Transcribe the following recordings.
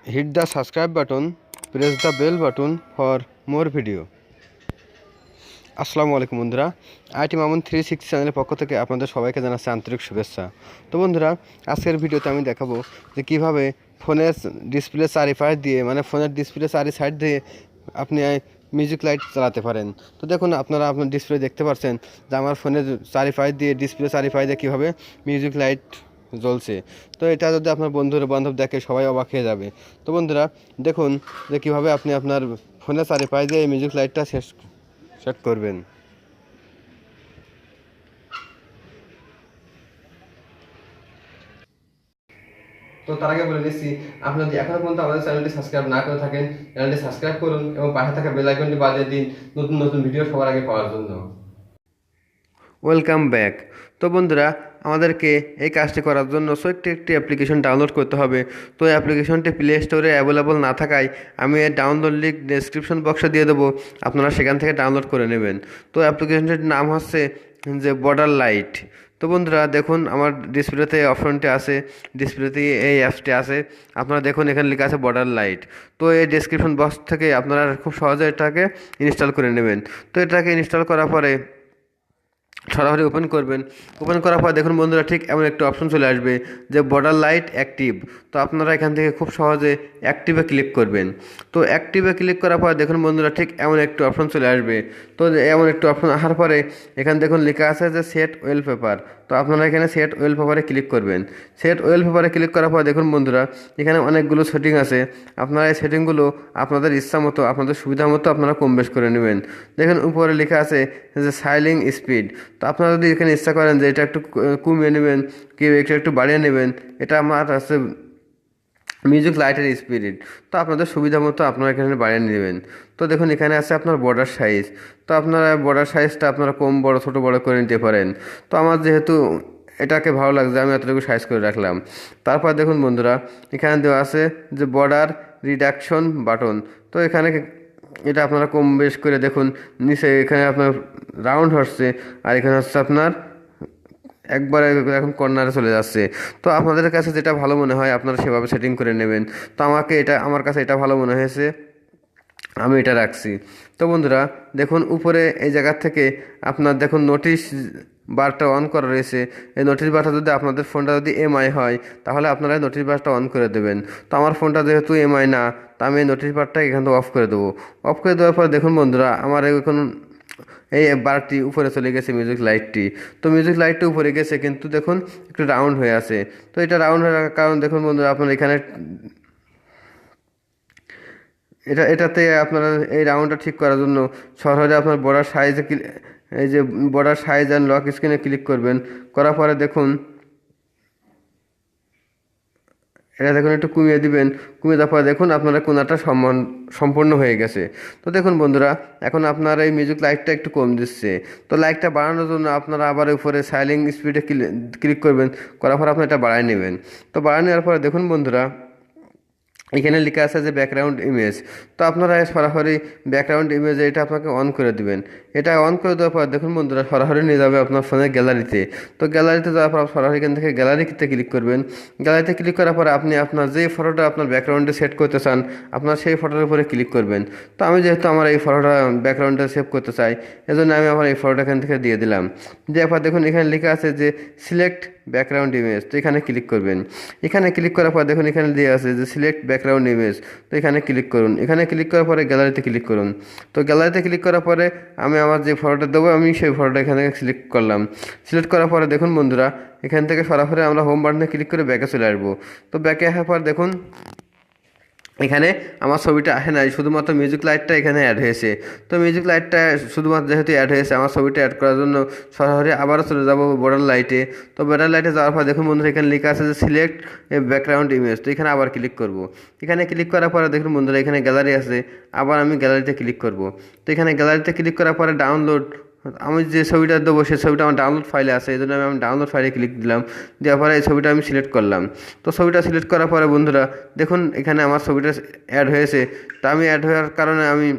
Hit the subscribe button, press the bell button for more video. আসসালামু আলাইকুম বন্ধুরা, Mamun360 চ্যানেলের পক্ষ থেকে আপনাদের সবাইকে জানাচ্ছি আন্তরিক শুভেচ্ছা। তো বন্ধুরা, আজকের ভিডিওতে আমি দেখাবো যে কিভাবে ফোনের ডিসপ্লে চারিপাশ দিয়ে মানে ফোনের ডিসপ্লে চারি সাইড দিয়ে আপনি মিউজিক লাইট চালাতে পারেন। তো দেখুন, আপনারা আপনার ডিসপ্লে দেখতে পাচ্ছেন যে আমার ফোনের চারিপাশ দিয়ে ডিসপ্লে চারিপাশ দিয়ে কীভাবে মিউজিক লাইট জ্বলছে। তো এটা যদি আপনার বান্ধব দেখে সবাই অবাক হয়ে যাবে। তো বন্ধুরা, দেখুন যে কীভাবে আপনি আপনার ফোনের চারিপাশ দিয়ে এই মিউজিক লাইটটা সেট করবেন। তো তার আগে বলে দিচ্ছি, আপনি যদি এখনো পর্যন্ত আমাদের চ্যানেলটি সাবস্ক্রাইব না করে থাকেন, চ্যানেলটি সাবস্ক্রাইব করুন এবং পাশে থাকা বেল আইকনটি বাজিয়ে দিন নতুন নতুন ভিডিও সবার আগে পাওয়ার জন্য। Welcome back. তো বন্ধুরা, আমাদেরকে এই কাজটি করার জন্য একটি অ্যাপ্লিকেশন ডাউনলোড করতে হবে। তো এই অ্যাপ্লিকেশনটি প্লে স্টোরে অ্যাভেলেবল না থাকায় আমি এর ডাউনলোড লিঙ্ক ডেসক্রিপশন বক্সে দিয়ে দেবো, আপনারা সেখান থেকে ডাউনলোড করে নেবেন। তো অ্যাপ্লিকেশনটির নাম হচ্ছে যে বর্ডার লাইট। তো বন্ধুরা, দেখুন আমার ডিসপ্লেতে অপশনটি আছে, ডিসপ্লেতে এই অ্যাপসটি আছে। আপনারা দেখুন এখানে লেখা আছে বর্ডার লাইট। তো এই ডেসক্রিপশন বক্স থেকে আপনারা খুব সহজে এটাকে ইনস্টল করে নেবেন। তো এটাকে ইনস্টল করার পরে সরাসরি ওপেন করবেন। ওপেন করার পর দেখুন বন্ধুরা, ঠিক এমন একটা অপশন চলে আসবে যে বর্ডার লাইট অ্যাক্টিভ। তো আপনারা এখান থেকে খুব সহজে অ্যাক্টিভে ক্লিক করবেন। তো অ্যাক্টিভে ক্লিক করার পর দেখুন বন্ধুরা, ঠিক এমন একটু অপশন চলে আসবে। তো এমন একটু অপশন আসার পরে এখানে দেখুন লেখা আছে যে সেট ওয়েলপেপার। তো আপনারা এখানে সেট ওয়েলপেপারে ক্লিক করবেন। সেট ওয়েলপেপারে ক্লিক করার পর দেখুন বন্ধুরা, এখানে অনেকগুলো সেটিং আছে। আপনারা এই সেটিংগুলো আপনাদের ইচ্ছা মতো, আপনাদের সুবিধা মতো আপনারা কম বেশ করে নেবেন। দেখুন উপরে লেখা আছে যে সাইলিং স্পিড। তো আপনারা যদি এখানে ইচ্ছা করেন যে এটা একটু কমিয়ে নেবেন, কেউ একটু বাড়িয়ে নেবেন, এটা আমার আছে মিউজিক লাইটের স্পিড। তো আপনাদের সুবিধা মতো আপনারা এখানে বাড়িয়ে নেবেন। তো দেখুন এখানে আছে আপনার বর্ডার সাইজ। তো আপনারা বর্ডার সাইজটা আপনারা কম বড় ছোট বড় করে নিতে পারেন। তো আমার যেহেতু এটাকে ভালো লাগছে, আমি এতটুকু সাইজ করে রাখলাম। তারপর দেখুন বন্ধুরা, এখানে দেওয়া আছে যে বর্ডার রিডাকশন বাটন। তো এখানে এটা আপনারা কম বেশ করে দেখুন, নিচে এখানে আপনার রাউন্ড হচ্ছে আর এখানে হচ্ছে আপনার একবারে এখন কর্নারে চলে যাচ্ছে। তো আপনাদের কাছে যেটা ভালো মনে হয় আপনারা সেভাবে সেটিং করে নেবেন। তো আমার কাছে এটা ভালো মনে হয়েছে, আমি এটা রাখছি। তো বন্ধুরা দেখুন, উপরে এই জায়গার থেকে আপনার দেখুন নোটিশ বারটা অন করা রয়েছে। এই নোটিশ বারটা যদি আপনাদের ফোনটা যদি এমআই হয় তাহলে আপনারা নোটিশ বারটা অন করে দেবেন। তো আমার ফোনটা যেহেতু এমআই না, তা আমি এই নোটিশ বারটা এখান থেকে অফ করে দেবো। অফ করে দেওয়ার পর দেখুন বন্ধুরা, আমার এখন এই বারটি উপরে চলে গেছে মিউজিক লাইটটি। তো মিউজিক লাইটটি উপরে গেছে, কিন্তু দেখুন একটু রাউন্ড হয়ে আছে। তো এটা রাউন্ড হয়ে রাখার কারণ দেখুন বন্ধুরা, আপনার এখানে এটাতে আপনারা এই রাউন্ডটা ঠিক করার জন্য সরাসরি আপনার বর্ডার সাইজে এই যে বর্ডার সাইজ অ্যান্ড লক স্ক্রিনে ক্লিক করবেন। করার পরে দেখুন এটা দেখুন একটু কমিয়ে দিবেন। কমিয়ে দেওয়ার পরে দেখুন আপনারা কোনাটা সম্পূর্ণ হয়ে গেছে। তো দেখুন বন্ধুরা, এখন আপনার এই মিউজিক লাইটটা একটু কম দিচ্ছে। তো লাইটটা বাড়ানোর জন্য আপনারা আবার উপরে সাইলিং স্পিডে ক্লিক করবেন। করার পর আপনি এটা বাড়ায় নেবেন। তো বাড়ায় নেওয়ার পরে দেখুন বন্ধুরা, এখানে লেখা আছে যে ব্যাকগ্রাউন্ড ইমেজ। তো আপনারা সরাসরি ব্যাকগ্রাউন্ড ইমেজে এটা আপনাকে অন করে দিবেন। এটা অন করে দেওয়ার পর দেখুন বন্ধুরা, সরাসরি নিয়ে যাবে আপনার ফোনের গ্যালারিতে। তো গ্যালারিতে যাওয়ার পর সরাসরি এখান থেকে গ্যালারিতে ক্লিক করবেন। গ্যালারিতে ক্লিক করার পর আপনি আপনার যে ফটোটা আপনার ব্যাকগ্রাউন্ডে সেট করতে চান, আপনার সেই ফটোর উপরে ক্লিক করবেন। তো আমি যেহেতু আমার এই ফটোটা ব্যাকগ্রাউন্ডে সেভ করতে চাই, এজন্য আমি আমার এই ফটোটা এখান থেকে দিয়ে দিলাম। দেওয়ার পর দেখুন এখানে লেখা আছে যে সিলেক্ট ব্যাকগ্রাউন্ড ইমেজ। তো এখানে ক্লিক করবেন। এখানে ক্লিক করার পর দেখুন এখানে দেওয়া আছে যে সিলেক্ট ব্যাকগ্রাউন্ড ইমেজ। তো এখানে ক্লিক করুন। এখানে ক্লিক করার পরে গ্যালারিতে ক্লিক করুন। তো গ্যালারিতে ক্লিক করার পরে আমি আমার যে ফটোটা দেবো আমি সেই ফটোটা এখানে সিলেক্ট করলাম। সিলেক্ট করার পরে দেখুন বন্ধুরা, এখান থেকে সরাসরি আমরা হোম বাটনে ক্লিক করে ব্যাকে চলে আসবো। তো ব্যাকে আসার পর দেখুন এখানে আমার ছবিটা আসে নাই, শুধুমাত্র মিউজিক লাইটটা এখানে অ্যাড হয়েছে। তো মিউজিক লাইটটা শুধুমাত্র যেহেতু অ্যাড হয়েছে, আমার ছবিটা অ্যাড করার জন্য সরাসরি আবারও চলে যাবো বর্ডার লাইটে। তো বর্ডার লাইটে যাওয়ার পর দেখুন বন্ধুরা, এখানে লেখা আছে যে সিলেক্ট ব্যাকগ্রাউন্ড ইমেজ। তো এখানে আবার ক্লিক করব। এখানে ক্লিক করার পরে দেখুন বন্ধুরা, এখানে গ্যালারি আছে, আবার আমি গ্যালারিতে ক্লিক করব। তো এখানে গ্যালারিতে ক্লিক করার পরে ডাউনলোড, আমি যে ছবিটা দেবো সেই ছবিটা আমার ডাউনলোড ফাইলে আছে, এই জন্য আমি ডাউনলোড ফাইলে ক্লিক দিলাম। দেওয়ার পরে এই ছবিটা আমি সিলেক্ট করলাম। তো ছবিটা সিলেক্ট করার পরে বন্ধুরা দেখুন এখানে আমার ছবিটা অ্যাড হয়েছে। তা আমি অ্যাড হওয়ার কারণে আমি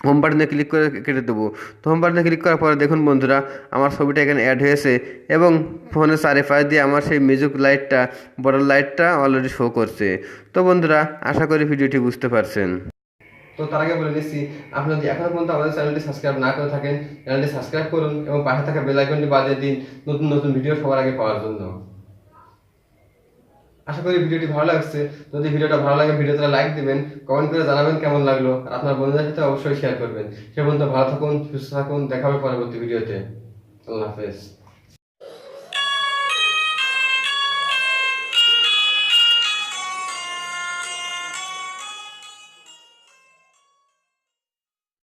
হোম বাটনে ক্লিক করে কেটে দেবো। তো হোম বাটনে ক্লিক করার পরে দেখুন বন্ধুরা, আমার ছবিটা এখানে অ্যাড হয়েছে এবং ফোনের চারিপাশ দিয়ে আমার সেই মিউজিক লাইটটা, বর্ডার লাইটটা অলরেডি শো করছে। তো বন্ধুরা, আশা করি ভিডিওটি বুঝতে পারছেন। তো তার আগে বলে নিচ্ছি, আপনি যদি এখনো পর্যন্ত আমাদের চ্যানেলটি সাবস্ক্রাইব না করে থাকেন, চ্যানেলটি সাবস্ক্রাইব করুন এবং পাশে থাকা বেল আইকনটি বাজিয়ে দিন নতুন নতুন ভিডিও সবার আগে পাওয়ার জন্য। আশা করি ভিডিওটি ভালো লাগছে। যদি ভিডিওটা ভালো লাগে ভিডিওতে লাইক দিবেন, কমেন্ট করে জানাবেন কেমন লাগলো, আর আপনার বন্ধুদের সাথে অবশ্যই শেয়ার করবেন। সে পর্যন্ত ভালো থাকুন, সুস্থ থাকুন, দেখা হবে পরবর্তী ভিডিওতে। আল্লাহ হাফেজ।